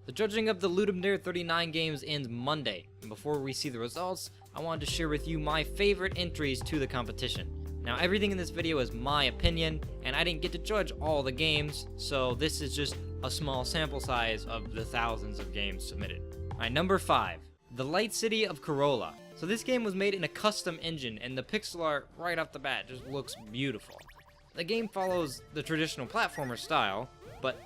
The judging of the Ludum Dare 39 games ends Monday, and before we see the results, I wanted to share with you my favorite entries to the competition. Now, everything in this video is my opinion, and I didn't get to judge all the games, so this is just a small sample size of the thousands of games submitted. Alright, number 5, The Light City of Karola. So this game was made in a custom engine, and the pixel art right off the bat just looks beautiful. The game follows the traditional platformer style, but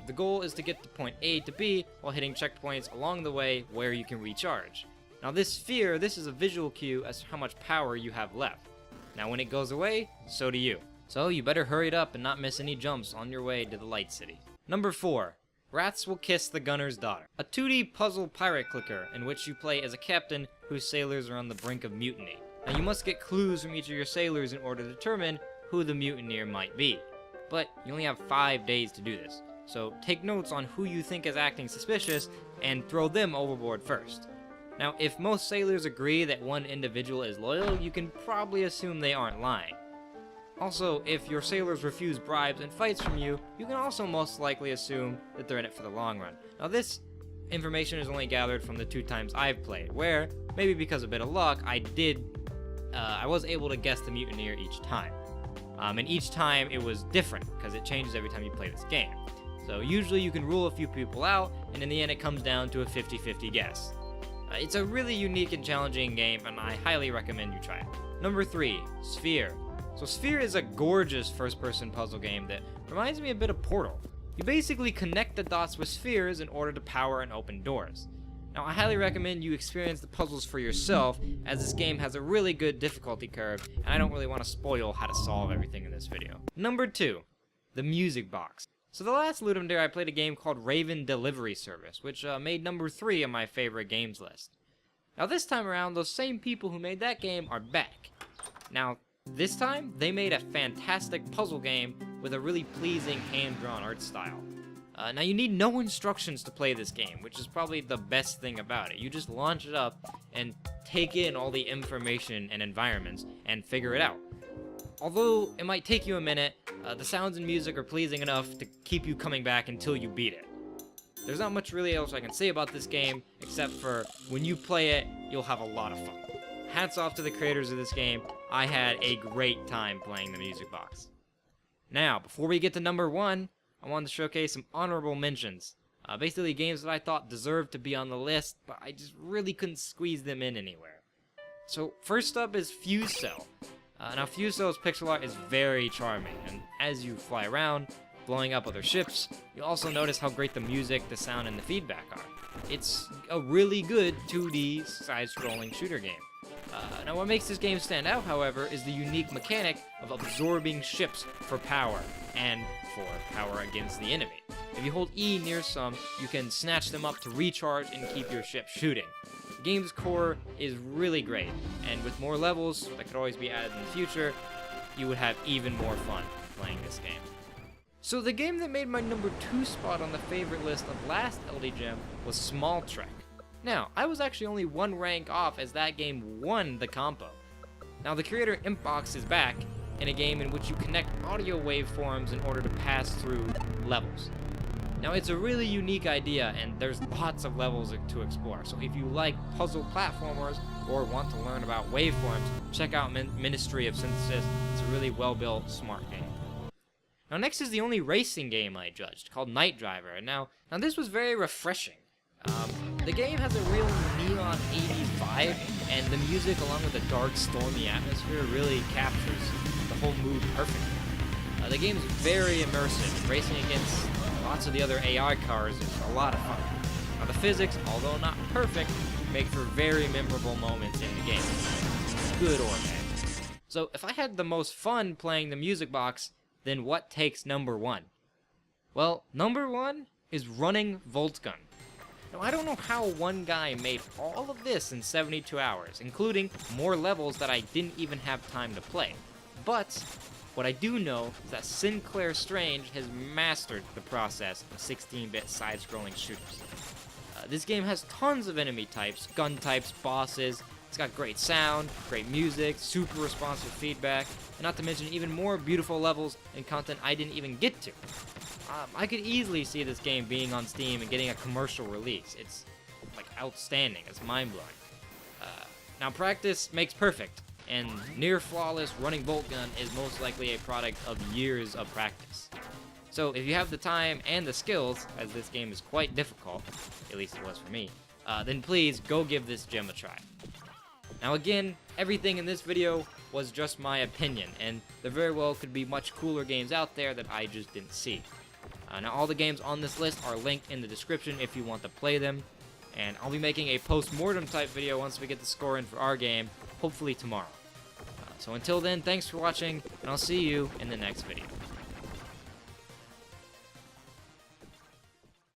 the goal is to get to point A to B while hitting checkpoints along the way where you can recharge. Now this sphere, this is a visual cue as to how much power you have left. Now when it goes away, so do you. So you better hurry it up and not miss any jumps on your way to the Light City. Number 4, Rats Will Kiss the Gunner's Daughter. A 2D puzzle pirate clicker in which you play as a captain whose sailors are on the brink of mutiny. Now you must get clues from each of your sailors in order to determine who the mutineer might be. But you only have 5 days to do this, so take notes on who you think is acting suspicious and throw them overboard first. Now, if most sailors agree that one individual is loyal, you can probably assume they aren't lying. Also, if your sailors refuse bribes and fights from you, you can also most likely assume that they're in it for the long run. Now this information is only gathered from the 2 times I've played, where, maybe because of a bit of luck, I was able to guess the mutineer each time. And each time it was different, because it changes every time you play this game. So usually you can rule a few people out, and in the end it comes down to a 50-50 guess. It's a really unique and challenging game, and I highly recommend you try it. Number 3, Spheer. So Spheer is a gorgeous first-person puzzle game that reminds me a bit of Portal. You basically connect the dots with spheres in order to power and open doors. Now I highly recommend you experience the puzzles for yourself, as this game has a really good difficulty curve, and I don't really want to spoil how to solve everything in this video. Number 2, the Music Box. So the last Ludum Dare I played a game called Raven Delivery Service, which made number 3 on my favorite games list. Now this time around, those same people who made that game are back. Now, this time, they made a fantastic puzzle game with a really pleasing hand-drawn art style. Now you need no instructions to play this game, which is probably the best thing about it. You just launch it up and take in all the information and environments and figure it out. Although it might take you a minute, the sounds and music are pleasing enough to keep you coming back until you beat it. There's not much really else I can say about this game, except for when you play it, you'll have a lot of fun. Hats off to the creators of this game. I had a great time playing the Music Box. Now, before we get to number 1, I wanted to showcase some honorable mentions. Basically games that I thought deserved to be on the list, but I just really couldn't squeeze them in anywhere. So, first up is Fuse Cell. Now, Fuse Cell's pixel art is very charming, and as you fly around, blowing up other ships, you'll also notice how great the music, the sound, and the feedback are. It's a really good 2D side-scrolling shooter game. Now what makes this game stand out, however, is the unique mechanic of absorbing ships for power, and for power against the enemy. If you hold E near some, you can snatch them up to recharge and keep your ship shooting. The game's core is really great, and with more levels that could always be added in the future, you would have even more fun playing this game. So the game that made my number 2 spot on the favorite list of last LD Gem was Small Trek. Now, I was actually only 1 rank off as that game won the compo. Now, the creator Impbox is back in a game in which you connect audio waveforms in order to pass through levels. Now, it's a really unique idea, and there's lots of levels to explore. So if you like puzzle platformers or want to learn about waveforms, check out Ministry of Synthesis. It's a really well-built, smart game. Now, next is the only racing game I judged, called Night Driver. Now this was very refreshing. The game has a real neon 80s vibe, and the music along with the dark, stormy atmosphere really captures the whole mood perfectly. The game is very immersive. Racing against lots of the other AI cars is a lot of fun. Now the physics, although not perfect, make for very memorable moments in the game. Good or bad. So if I had the most fun playing the Music Box, then what takes number 1? Well, number 1 is running Voltgun. Now, I don't know how one guy made all of this in 72 hours, including more levels that I didn't even have time to play. But what I do know is that Sinclair Strange has mastered the process of 16-bit side-scrolling shooters. This game has tons of enemy types, gun types, bosses. It's got great sound, great music, super responsive feedback, and not to mention even more beautiful levels and content I didn't even get to. I could easily see this game being on Steam and getting a commercial release. It's like outstanding. It's mind-blowing. Now practice makes perfect, and near flawless running Voltgun is most likely a product of years of practice. So if you have the time and the skills, as this game is quite difficult, at least it was for me, then please go give this gem a try. Now again, everything in this video was just my opinion, and there very well could be much cooler games out there that I just didn't see. Now all the games on this list are linked in the description if you want to play them, and I'll be making a post-mortem type video once we get the score in for our game, hopefully tomorrow. So until then, thanks for watching, and I'll see you in the next video.